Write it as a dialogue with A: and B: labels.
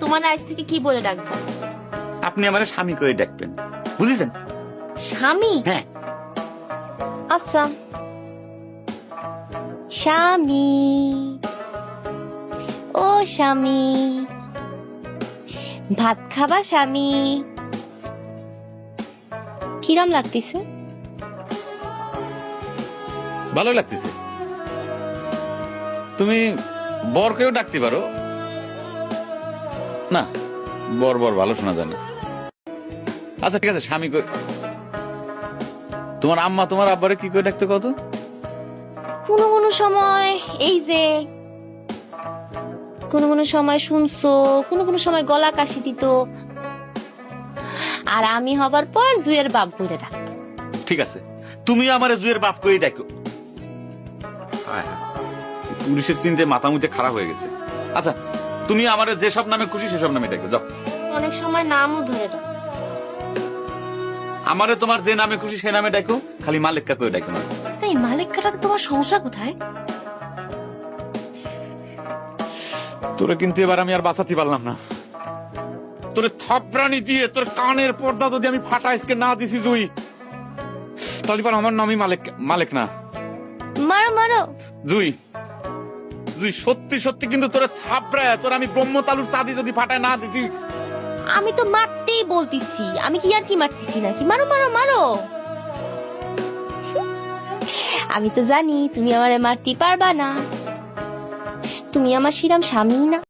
A: তোমার আজ থেকে কি বলে ডাকবো?
B: আপনি আমার স্বামী করে ডাকবেন, বুঝেছেন?
A: স্বামী?
B: হ্যাঁ।
A: আচ্ছা, স্বামী, ও স্বামী, ভাত খাবা স্বামী? কিরম লাগতেছে?
B: ভালো লাগতেছে। তুমি বরকেও ডাকতে পারো। না, বর বর ভালো শোনা যায় না। আচ্ছা ঠিক আছে, স্বামী কই? তোমার আম্মা তোমার আব্বারে কি করে ডাকতে কত?
A: কোনো কোনো সময় এই যে, কোনো কোনো সময় শুনছো, কোনো কোনো সময় গলা কাশি দিত, আর আমি হবার পর জুয়ের বাপ বলে ডাক।
B: ঠিক আছে, তুমি আমার জুয়ের বাপ করে ডাকো। পুলিশের চিন্তে মাথা মুথে খারাপ হয়ে গেছে। আচ্ছা, তুমি আমার যেসব নামে খুশি সেসব নামে ডাকো, যাও।
A: অনেক সময় নামও ধরে ডাক।
B: আমারে তোমার যে নামে খুশি সেই নামে ডাকো, খালি মালিক করে ডাকো না।
A: আচ্ছা, এই মালিক কাটাতে তোমার সমস্যা কোথায়?
B: তোরে কিন্তু এবার আমি আর বাঁচাতে পারলাম না। তোরে থাপড়ানি দিয়ে তোর কানের পর্দা যদি আমি ফাটাইসকে না দিছি জুই, তাহলে পর আমার নামই মালিক, মালিক না।
A: মারো মারো।
B: জুই, জুই সত্যি সত্যি কিন্তু তোরে থাপড়ায় তোর আমি ব্রহ্মতালুর চাঁদি যদি ফাটায় না দিছি।
A: আমি তো মারতেই বলতেছি, আমি কি আর কি মারতেছি নাকি? মারো মারো মারো। আমি তো জানি তুমি আমারে মারতে পারবা না, তুমি আমার শিরাম স্বামী না।